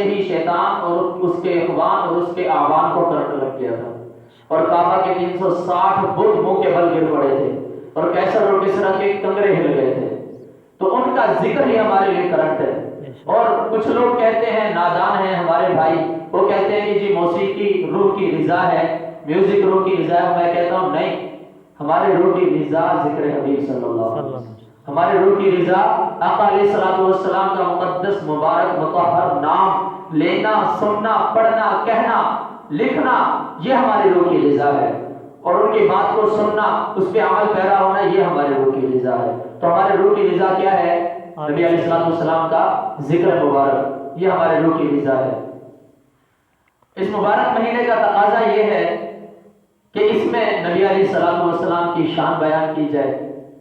ہی شیطان اور اس کے اخوان اور اس کے اعوان کو کرنے لگ گیا تھا، اور کعبہ کے 360 بت منہ کے بل گر پڑے تھے، اور کیسر اور کسرا کے کنگرے ہل گئے تھے۔ تو ان کا ذکر ہی ہمارے لیے کرنٹ ہے۔ اور کچھ لوگ کہتے ہیں، نادان ہیں ہمارے بھائی، وہ کہتے ہیں کہ جی موسیقی روح کی غذا ہے، میوزک روح کی غذا ہے۔ میں کہتا ہوں نہیں، ہمارے روح کی غذا ذکر حبیب صلی اللہ علیہ وسلم، ہمارے روح کی غذا آقا علیہ السلام کا مقدس مبارک مطہر نام لینا، سننا، پڑھنا، کہنا، لکھنا، یہ ہماری روح کی غذا ہے، اور ان کی بات کو سننا، اس پہ عمل پیرا ہونا، یہ ہمارے روح کی غذا ہے۔ تو ہمارے روح کی غذا کیا ہے؟ نبی علیہ السلام کا ذکر مبارک، یہ ہمارے روح کی غذا ہے۔ اس مبارک مہینے کا تقاضا یہ ہے کہ اس میں نبی علیہ السلام کی شان بیان کی جائے،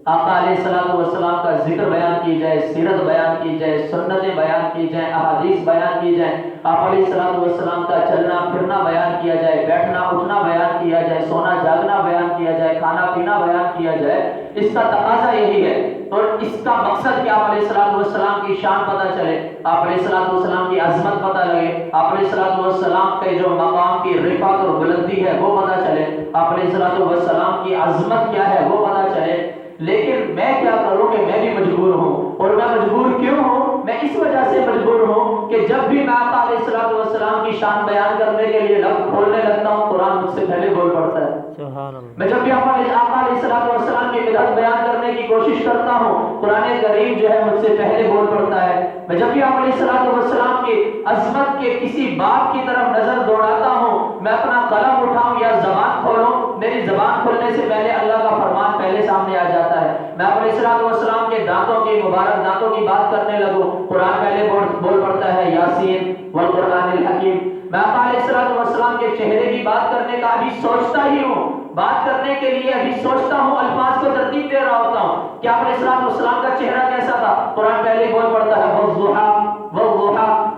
آقا علیہ السلام کا ذکر بیان کی جائے، سیرت بیان کی جائے، سنتیں بیان کی جائیں، احادیث بیان کی جائیں، آقا علیہ السلام کا چلنا پھرنا بیان کیا جائے، بیٹھنا اٹھنا بیان کیا جائے، سونا جاگنا بیان کیا جائے، کھانا پینا بیان کیا جائے۔ اس کا تقاضا یہی ہے، اور اس کا مقصد کہ آپ علیہ السلام کی شان پتہ چلے، آپ علیہ السلام کی عظمت پتہ لگے، آپ علیہ السلام کے جو مقام کی رفعت اور بلندی ہے وہ پتہ چلے، آپ علیہ السلام کی عظمت کیا ہے وہ پتہ چلے۔ لیکن میں کیا کروں کہ میں بھی مجبور ہوں، اور میں مجبور کیوں ہوں؟ میں اس وجہ سے مجبور ہوں کہ جب بھی میں آقا علیہ السلام کی شان بیان کرنے کے لیے لب کھولنے لگتا ہوں، قرآن مجھ سے پہلے بول پڑتا ہے۔ سبحان اللہ۔ میں جب بھی آقا علیہ السلام کی مدح بیان کرنے کی کوشش کرتا ہوں، قرآن کریم جو ہے مجھ سے پہلے بول پڑتا ہے۔ میں جب بھی آقا علیہ السلام کی عظمت کے کسی بات کی طرف نظر دوڑاتا ہوں، میں اپنا قلم اٹھاؤں یا زبان کھولوں، میری زبان کھولنے سے پہلے اللہ کا فرمان پہلے سامنے آ جاتا ہے۔ میں علیہ السلام کے دانتوں کی مبارک دانتوں کی بات کرنے لگوں، قرآن پہلے بول پڑتا ہے یاسین والقرآن الحکیم۔ میں علیہ السلام کے چہرے کی بات کرنے کا ابھی سوچتا ہی ہوں، بات کرنے کے لیے ابھی سوچتا ہوں، الفاظ کو ترتیب دے رہا ہوتا ہوں کہ علیہ السلام کا چہرہ کیسا تھا، قرآن پہلے بول پڑتا ہے والضحیٰ۔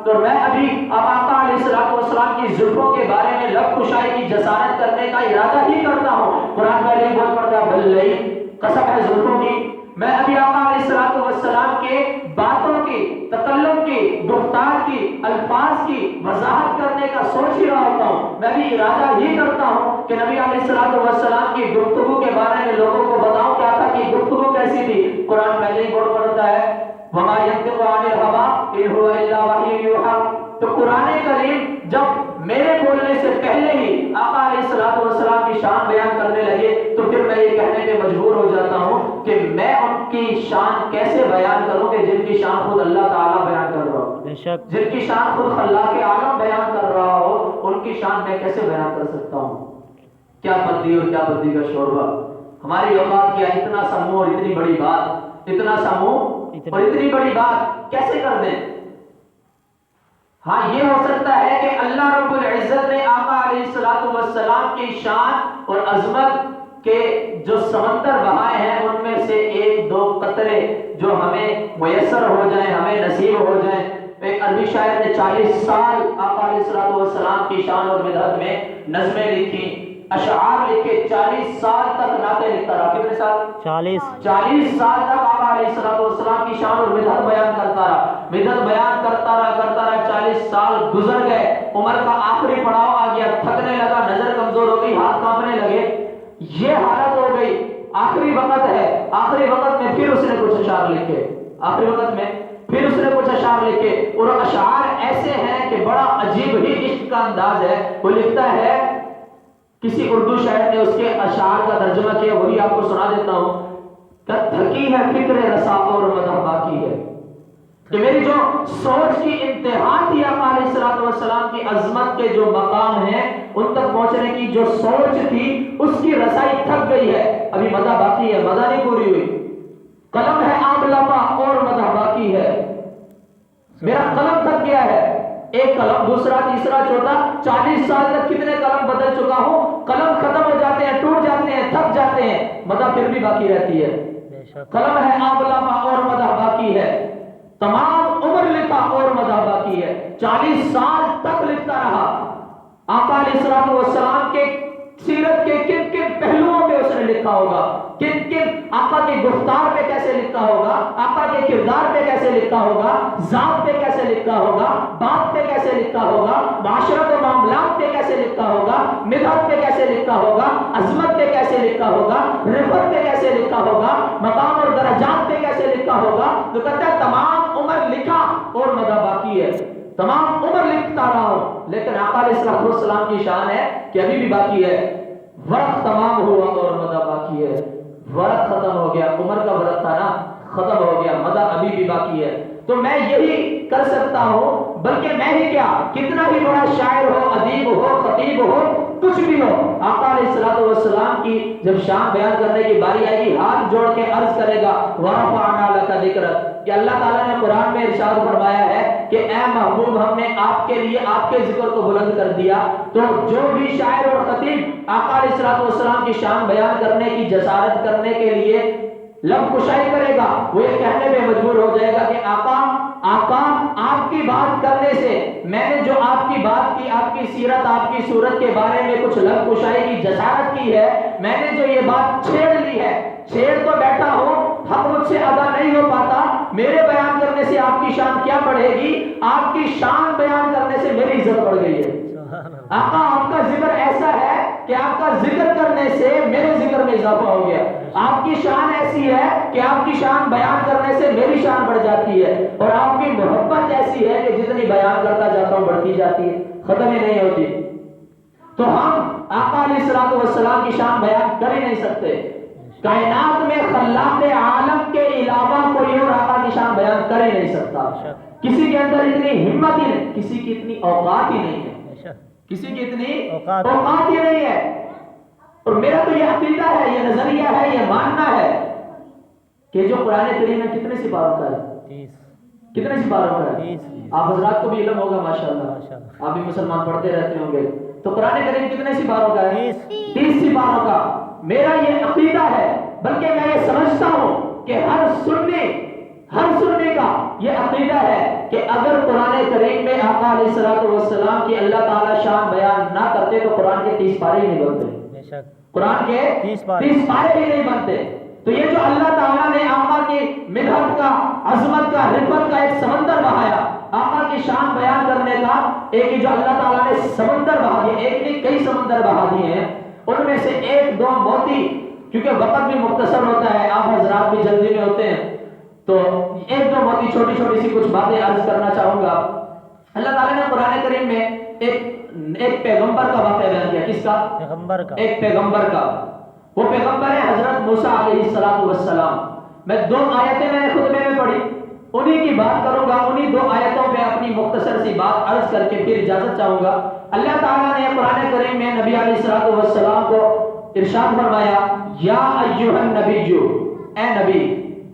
تو میں ابھی اب آقا علیہ السلام کی زلفوں کے بارے میں لب کشائی کی جسارت کرنے کا ارادہ ہی کرتا ہوں، قرآن پہلے بول پڑتا ہے باللیل، قسم ہے زلفوں کی۔ میں ابھی آقا علیہ السلام کے باتوں کی، تکلم کی، گفتار کی، الفاظ کی وضاحت کرنے کا سوچ ہی رہا ہوتا ہوں، میں بھی ارادہ ہی کرتا ہوں کہ نبی علیہ السلام کی گفتگو کے بارے میں لوگوں کو بتاؤں کیا تھا کہ گفتگو کیسی تھی، قرآن پہلے ہی بول پڑتا ہے وما ينطق عن الهوى ان هو الا وحي يوحى۔ تو قرآن کریم جب میرے بولنے سے پہلے ہی آقا علیہ السلام کی شان بیان کرنے لگے، تو پھر میں یہ کہنے پہ مجبور ہو جاتا ہوں کہ میں ان کی شان کیسے بیان کروں کہ جن کی شان خود اللہ تعالیٰ بیان کر رہا ہو، جن کی شان خود خلاق عالم بیان کر رہا ہو، ان کی شان میں کیسے بیان کر سکتا ہوں؟ کیا بدی اور کیا بدی کا شوربہ، ہماری اوقات کیا اتنا سا منہ اور اتنی بڑی بات، اتنا سا منہ اور اتنی بڑی بات کیسے کر دیں؟ ہاں یہ ہو سکتا ہے کہ اللہ رب العزت نے آقا علیہ السلام کی شان اور عظمت کے جو سمندر بہائے ہیں ان میں سے ایک دو قطرے جو ہمیں میسر ہو جائیں، ہمیں نصیب ہو جائیں۔ ایک عربی شاعر نے 40 سال آقا علیہ السلام کی شان اور مدحت میں نظمیں لکھی، اشعار لکھے، 40 سال تک نعتیں لکھتا رہا۔ کتنے سال؟ 40 سال تک آقا علیہ السلام کی شان اور مدحت بیان کرتا رہا، مدحت بیان کرتا رہا، 40 سال گزر گئے، عمر کا آخری پڑاؤ آ گیا، تھکنے لگا، نظر کمزور ہو گئی، ہاتھ کانپنے لگے، یہ حالت ہو گئی، آخری وقت ہے، آخری وقت میں پھر اس نے کچھ اشعار لکھے، آخری وقت میں پھر اس نے کچھ اشعار لکھے، اور اشعار ایسے ہیں کہ بڑا عجیب ہی عشق کا انداز ہے۔ وہ لکھتا ہے، کسی اردو شاعر نے اس کے اشعار کا ترجمہ کیا، وہی آپ کو سنا دیتا ہوں کہ تھکی ہے فکر رسا اور مدح باقی ہے، کہ میری جو سوچ کی انتہا تھی آقا علیہ السلام کی عظمت کے جو مقام ہیں ان تک پہنچنے کی جو سوچ تھی اس کی رسائی تھک گئی ہے، ابھی مدح باقی ہے، مدح نہیں پوری ہوئی، قلم ہے آملہ پا اور مدح باقی ہے، میرا قلم تھک گیا ہے، ایک قلم دوسرا تیسرا چوتھا، 40 سال تک کتنے قلم بدل چکا ہوں، قلم ختم ہو جاتے ہیں، ٹوٹ جاتے ہیں، تھک جاتے ہیں، مدح پھر بھی باقی رہتی ہے۔ قلم ہے آملہ پا اور مدح باقی ہے، تمام عمر لکھا اور مدح باقی ہے، 40 سال تک لکھتا رہا۔ آقا علیہ السلام کے سیرت کے کن کن پہلوؤں پہ اس نے لکھا ہوگا, کن کن آقا کی گفتار پہ کیسے لکھا ہوگا, آقا کے کردار پہ کیسے لکھا ہوگا, ذات پہ کیسے لکھا ہوگا, بات پہ کیسے لکھا ہوگا, معاشرت و معاملات پہ کیسے لکھا ہوگا, مدحت پہ کیسے لکھا ہوگا, عظمت پہ کیسے لکھا ہوگا, رفعت پہ کیسے لکھا ہوگا, مقام اور درجات پہ کیسے لکھا ہوگا. تو کہتا ہے تمام عمر لکھا اور مدح باقی ہے, تمام عمر لکھتا رہا ہوں, لیکن آقا علیہ السلام کی شان ہے کہ ابھی بھی باقی ہے. ورق تمام ہوا اور مدح باقی ہے. ورق ختم ہو گیا, عمر کا ورق تھا نا, ختم ہو گیا, مدح ابھی بھی باقی ہے. تو میں یہی کر سکتا ہوں, بلکہ میں ہی کیا, کتنا بھی بڑا شاعر ہو, ادیب ہو, خطیب ہو, کچھ بھی ہو, آقا علیہ السلام کی جب شان بیان کرنے کی باری آئے گی, ہاتھ جوڑ کے عرض کرے گا وَرَفَعْنَا لَكَ ذِكْرَكَ, کہ اللہ تعالیٰ نے قرآن میں ارشاد فرمایا ہے کہ اے محبوب ہم نے آپ کے لیے آپ کے ذکر کو بلند کر دیا. تو جو بھی شاعر اور خطیب آقا علیہ السلام کی شان بیان کرنے کی جسارت کرنے کے لیے لب کشائی کرے گا, وہ یہ کہنے پہ مجبور ہو جائے گا کہ آقا آپ کی بات کرنے سے میں نے جو آپ کی بات کی, آپ کی سیرت, آپ کی صورت کے بارے میں کچھ لب کشائی کی جسارت کی ہے, میں نے جو یہ بات چھیڑ لی ہے, چھیڑ تو بیٹھا ہوں, حق مجھ سے ادا نہیں ہو پاتا, میرے بیان کرنے سے آپ کی شان کیا بڑھے گی, آپ کی شان بیان کرنے سے میری عزت بڑھ گئی ہے. آقا آپ کا ذکر ایسا ہے کہ آپ کا ذکر کرنے سے میرے ذکر میں اضافہ ہو گیا. آپ کی شان ایسی ہے کہ آپ کی شان بیان کرنے سے میری شان بڑھ جاتی ہے, اور آپ کی محبت ایسی ہے کہ جتنی بیان کرتا جاتا ہوں بڑھتی جاتی ہے, ختم ہی نہیں ہوتی. تو ہم آقا علیہ السلام کی شان بیان کر ہی نہیں سکتے. کائنات میں خلاق عالم کے علاوہ کوئی اور آقا کی شان بیان کر ہی نہیں سکتا. کسی کے اندر اتنی ہمت ہی نہیں, کسی کی اتنی اوقات ہی نہیں ہے, کسی کی اتنی اوقات ہی نہیں ہے. اور میرا تو یہ عقیدہ ہے, یہ نظریہ ہے, یہ ماننا ہے کہ جو قرآن کریم میں کتنے سپاروں کا ہے, کتنے سپاروں کا ہے, آپ حضرات کو بھی علم ہوگا ماشاءاللہ, آپ بھی مسلمان پڑھتے رہتے ہوں گے, تو قرآن کریم کتنے سپاروں کا ہے, 30 سپاروں کا. میرا یہ عقیدہ ہے, بلکہ میں یہ سمجھتا ہوں کہ ہر سنی کا یہ عقیدہ ہے کہ اگر قرآن کریم میں آقا علیہ السلام کی اللہ تعالیٰ شان بیان نہ کرتے تو قرآن کے 30 پارے ہی نہیں بنتے, قرآن کے 30 پارے ہی نہیں بنتے. تو یہ جو اللہ تعالیٰ نے آقا کی مدحت کا, عظمت کا, رفعت کا ایک سمندر بہایا, آقا کی شان بیان کرنے کا ایک جو اللہ تعالیٰ نے سمندر بہا دیا, ایک نہیں کئی سمندر بہا دیے ہیں, ان میں سے ایک دو موتی, کیونکہ وقت بھی مختصر ہوتا ہے, آپ حضرات بھی جلدی میں ہوتے ہیں, تو ایک دو موتی چھوٹی چھوٹی سی کچھ باتیں عرض کرنا چاہوں گا. اللہ تعالیٰ نے قرآن کریم میں ایک پیغمبر کا واقعہ بیان کیا. کس کا؟ پیغمبر کا. ایک پیغمبر کا. وہ پیغمبر ہے حضرت موسیٰ علیہ السلام. میں 2 آیتیں میں نے خطبے میں پڑھی, انہی کی بات کروں گا, انہی 2 آیتوں پہ اپنی مختصر سی بات عرض کر کے پھر اجازت چاہوں گا. اللہ تعالیٰ نے قرآن کریم میں نبی علیہ السلام کو ارشاد فرمایا, یا ایھا النبی, اے نبی,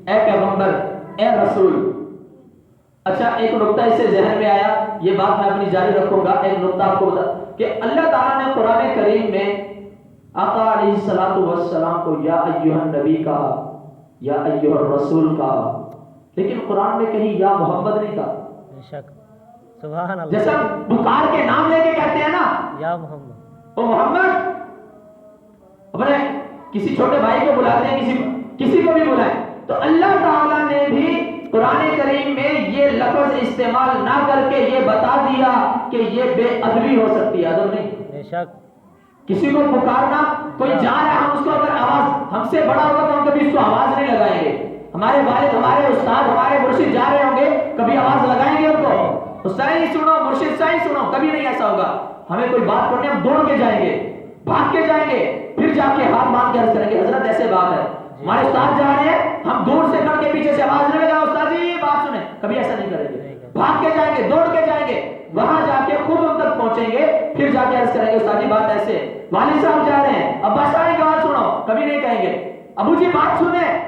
اے پیغمبر, اے رسول. اچھا, ایک نقطہ اس سے ذہن میں آیا, یہ بات میں اپنی جاری رکھوں گا. ایک نقطہ آپ کو بتا کہ اللہ تعالیٰ نے قرآن کریم میں آقا علیہ السلام کو یا ایھا النبی کہا, یا ایھا الرسول کہا, لیکن قرآن میں کہیں یا محمد نہیں کہا. بے شک, سبحان اللہ. جیسا پکار کے نام لے کے کہتے ہیں نا, یا محمد, او محمد, اپنے کسی چھوٹے بھائی کو بلاتے ہیں, کسی کو بھی بلائیں, تو اللہ تعالیٰ نے بھی قرآن کریم میں یہ لفظ استعمال نہ کر کے یہ بتا دیا کہ یہ بے ادبی ہو سکتی ہے. ادب نہیں. بے شک. کسی کو پکارنا, کوئی جا رہا ہے, ہم اس کو اگر آواز, ہم سے بڑا ہوگا تو ہم کبھی اس کو آواز نہیں لگائیں گے. ہمارے والد, ہمارے استاد, ہمارے مرشد جا رہے ہوں گے, کبھی آواز لگائیں گے ان کو, صحیح سنو مرشد, صحیح سنو, کبھی نہیں ایسا ہوگا. ہمیں کوئی بات کرنی, ہم دوڑ کے جائیں گے, بھاگ کے جائیں گے, پھر جا کے ہاتھ باندھ کے عرض کریں گے حضرت ایسے بات ہے, ہمارے استاد جا رہے ہیں, ہم دور سے کر کے پیچھے سے آواز نہیں لگا, استاد جی یہ بات سنیں, کبھی ایسا نہیں کریں گے. بھاگ کے جائیں گے, دوڑ کے جائیں گے, وہاں جا کے خود ان تک پہنچیں گے, پھر جا کے عرض کریں گے استاد جی بات ایسے, والد صاحب جا رہے ہیں, ابا صاحب کی بات سنو, کبھی نہیں کہیں گے ابو جی بات سنیں,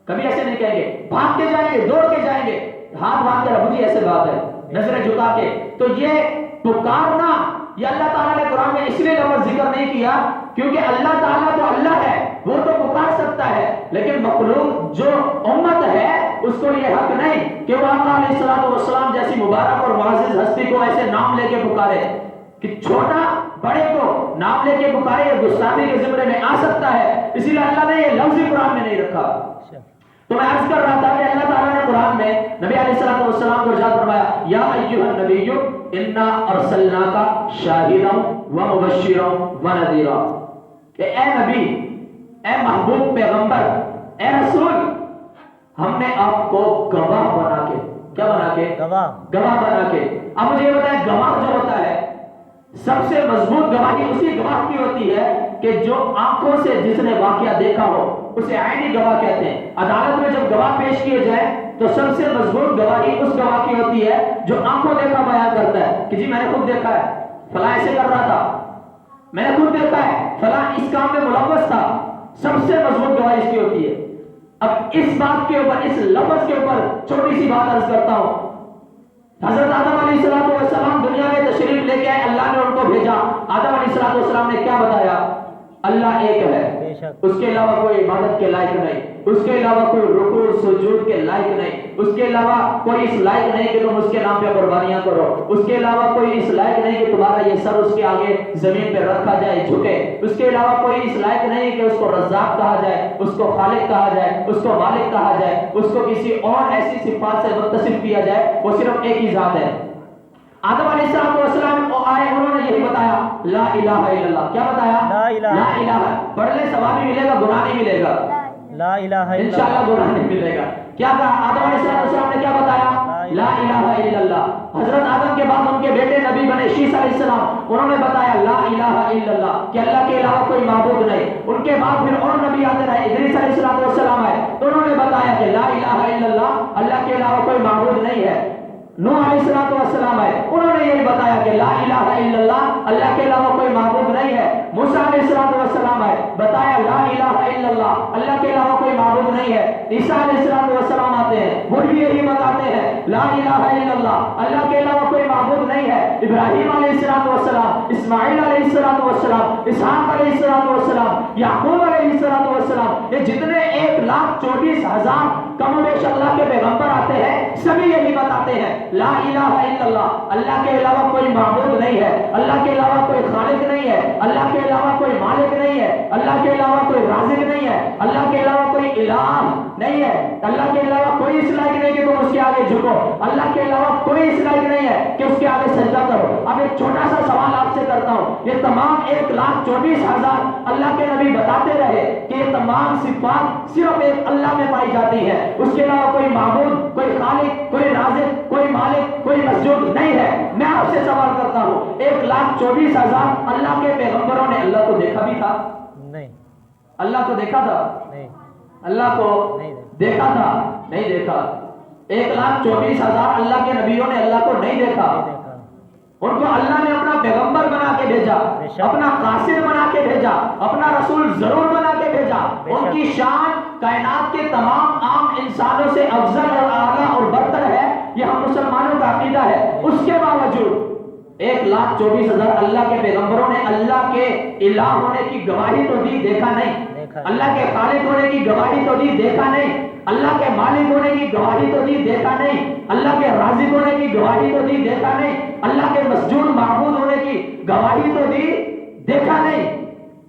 کبھی ایسے نہیں کہیں گے. بھاگ کے جائیں گے, دوڑ کے جائیں گے, ہاتھ باندھ کر ابو جی ایسے بات ہے, نظریں جھکا کے. تو یہ پکارنا, یہ اللہ تعالیٰ نے قرآن میں اس لیے لفظ ذکر نہیں کیا کیونکہ اللہ تعالیٰ تو اللہ ہے, وہ تو پکار سکتا ہے, لیکن مخلوق جو امت ہے اس کو یہ حق نہیں کہ وہ آقا علیہ السلام جیسی مبارک اور معزز ہستی کو ایسے نام لے کے پکارے. کہ چھوٹا بڑے کو نام لے کے پکارے یا گستاخی کے زمرے میں آ سکتا ہے، اسی لیے اللہ نے یہ لفظ ہی قرآن میں نہیں رکھا۔ تو میں عرض کر رہا تھا کہ اللہ تعالیٰ نے قرآن میں نبی علیہ الصلوۃ والسلام کو ارشاد فرمایا یا ایھا النبی انا ارسلناک شاہدا ومبشرا ونذیرا، کہ اے نبی، اے محبوب پیغمبر، اے رسول، ہم نے آپ کو گواہ بنا کے، کیا بنا کے؟ گواہ بنا کے۔ اب مجھے یہ بتائیں، گواہ جو ہوتا ہے سب سے مضبوط گواہی اسی گواہ کی ہوتی ہے کہ جو آنکھوں سے جس نے واقعہ دیکھا ہو، اسے عینی گواہ کہتے ہیں۔ عدالت میں جب گواہ پیش کیے جائیں تو سب سے مضبوط گواہی اس گواہ کی ہوتی ہے جو آنکھوں دیکھا بیان کرتا ہے کہ جی میں نے خود دیکھا ہے، فلاں ایسے کر رہا تھا، میں نے خود دیکھا ہے، فلاں اس کام میں ملوث تھا۔ سب سے مضبوط گواہی اس کی ہوتی ہے۔ اب اس بات کے اوپر، اس لفظ کے اوپر چھوٹی سی بات عرض کرتا ہوں۔ حضرت آدم علیہ السلام دنیا میں تشریف لے کے آئے، اللہ نے ان کو بھیجا۔ آدم علیہ السلام نے کیا بتایا؟ اللہ ایک ہے، اس کے علاوہ کوئی عبادت کے لائق نہیں، اس کے علاوہ کوئی رکوع سجود کے لائق نہیں، اس کے علاوہ کوئی اس لائق نہیں کہ تم اس کے نام پہ قربانیاں کرو، اس کے علاوہ کوئی اس لائق نہیں کہ تمہارا یہ سر اس کے آگے زمین پہ رکھا جائے جھکے، اس کے علاوہ کوئی اس لائق نہیں کہ اس کو رزاق کہا جائے، اس کو خالق کہا جائے، اس کو مالک کہا جائے، اس کو کسی اور ایسی صفات سے متصف کیا جائے، وہ صرف ایک ہی ذات ہے۔ آدم علیہ السلام آئے، انہوں نے یہی بتایا لا الہ الا اللہ۔ کیا بتایا؟ لا الہ۔ پڑھ لے، ثواب بھی ملے گا، گناہ نہیں ملے گا، لا الہ الا اللہ، انشاءاللہ گناہ نہیں ملے گا۔ کیا کہا آدم علیہ السلام نے؟ کیا بتایا؟ لا الہ الا اللہ۔ حضرت آدم کے بعد ان کے بیٹے نبی بنے شیس علیہ السلام، انہوں نے بتایا لا الہ الا اللہ، کہ اللہ کے علاوہ کوئی معبود نہیں۔ ان کے بعد پھر اور نبی آتے رہے، ادریس علیہ السلام آئے تو انہوں نے بتایا کہ لا الہ الا اللہ، اللہ کے علاوہ کوئی معبود نہیں ہے۔ نوح علیہ السلام آئے، انہوں نے یہی بتایا کہ لا الہ الا اللہ، اللہ کے علاوہ کوئی معبود نہیں ہے۔ موسیٰ علیہ السلام آئے، بتایا لا الہ الا اللہ، اللہ کے علاوہ کوئی معبود نہیں ہے۔ عیسیٰ علیہ السلام آتے ہیں، وہ بھی یہی بتاتے ہیں لا الہ الا اللہ، اللہ کے علاوہ کوئی معبود نہیں ہے۔ ابراہیم علیہ السلام، اسماعیل علیہ السلام، اسحاق علیہ السلام، یعقوب علیہ السلام، یہ جتنے 1,24,000 کم و بیش اللہ کے پیغمبر آتے ہیں، سبھی یہی بتاتے ہیں لا الہ الا اللہ، اللہ کے علاوہ کوئی معبود نہیں ہے، اللہ کے علاوہ کوئی خالق نہیں ہے، اللہ کے علاوہ کوئی مالک نہیں ہے، اللہ کے علاوہ کوئی رازق نہیں ہے، اللہ کے علاوہ کوئی الہ نہیں ہے، اللہ کے علاوہ کوئی اس لائق نہیں کہ تم اس کے آگے جھکو، اللہ کے علاوہ کوئی اس لائق نہیں ہے کہ اس کے آگے سجدہ کرو۔ اب ایک چھوٹا سا سوال آپ سے کرتا ہوں، یہ تمام 1,24,000 اللہ کے نبی بتاتے رہے کہ یہ تمام صفات صرف ایک اللہ میں پائی جاتی ہے، اس کے علاوہ کوئی معبود، کوئی خالق، کوئی رازق، کوئی مالک، کوئی مسجود نہیں ہے۔ میں آپ سے سوال کرتا ہوں، 1,24,000 اللہ کے پیغمبروں نے اللہ کو دیکھا بھی تھا؟ نہیں۔ اللہ کو دیکھا تھا؟ نہیں۔ اللہ کو دیکھا تھا؟ نہیں دیکھا۔ 1,24,000 اللہ کے نبیوں نے اللہ کو نہیں دیکھا، ان کو اللہ نے اپنا پیغمبر بنا کے بھیجا، اپنا قاصد بنا کے بھیجا، اپنا رسول ضرور بنا کے بھیجا۔ ان کی شان کائنات کے تمام عام انسانوں سے افضل اور اعلیٰ اور برتر ہے، یہ ہم مسلمانوں کا عقیدہ ہے۔ اس کے باوجود 1,24,000 اللہ کے پیغمبروں نے اللہ کے الہ ہونے کی گواہی تو دی، دیکھا نہیں۔ اللہ کے خالق ہونے کی گواہی تو دی، دیکھا نہیں۔ اللہ کے مالک ہونے کی گواہی تو دی، دیکھا نہیں۔ اللہ کے رازق ہونے کی گواہی تو دی، دیکھا نہیں۔ اللہ کے مسجود معبود ہونے کی گواہی تو دی، دیکھا نہیں۔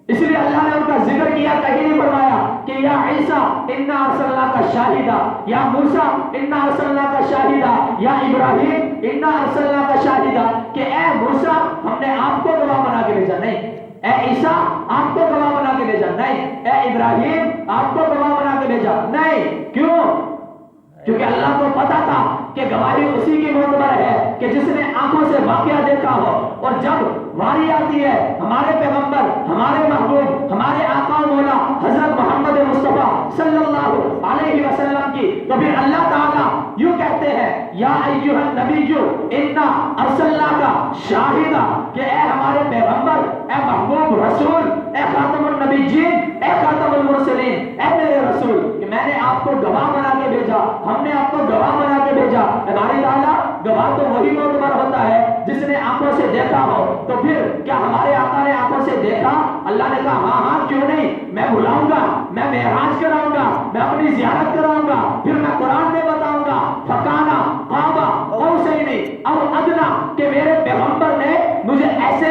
اس لیے اللہ نے ان کا ذکر کیا، کہیں نہیں فرمایا کہ یا عیسیٰ انا ارسلناک شاہدا، یا موسیٰ انا ارسلناک شاہدا، یا ابراہیم انا ارسلناک شاہدا، کہ اے موسیٰ ہم نے آپ کو گواہ بنا کے بھیجا، نہیں۔ اے عیسیٰ آپ کو گواہ بنا کے بھیجا، نہیں۔ اے ابراہیم آپ کو گواہ بنا کے بھیجا، نہیں۔ کیوں؟ کیونکہ اللہ کو پتا تھا کہ گواہی اسی کی معتبر ہے کہ جس نے آنکھوں سے واقعہ دیکھا ہو، اور جب واری آتی ہے ہمارے پیغمبر، ہمارے محبوب، ہمارے آقا و مولا حضرت محمد مصطفیٰ صلی اللہ علیہ وسلم کی، تو پھر اللہ تعالیٰ یوں کہتے ہیں یا ایھا النبی انا ارسلناک شاہدا، کہ اے ہمارے پیغمبر، اے محبوب رسول، اے خاتم النبیین، اے خاتم المرسلین، اے میرے رسول، کہ میں نے آپ کو گواہ بنا کے بھیجا، ہم نے آپ کو گواہ بنا کے بھیجا۔ ہماری تعالیٰ گواہ تو وہی معتبر ہوتا ہے جس نے آنکھوں سے دیکھا ہو۔ تو پھر کیا ہمارے آقا نے آنکھوں سے دیکھا؟ اللہ نے کہا ہاں ہاں کیوں نہیں، میں بلاؤں گا، میں معراج کراؤں گا، میں اپنی زیارت کراؤں گا، پھر میں قرآن میں بتاؤں گا فکانا قاب قوسین او ادنیٰ، کہ میرے پیغمبر نے مجھے ایسے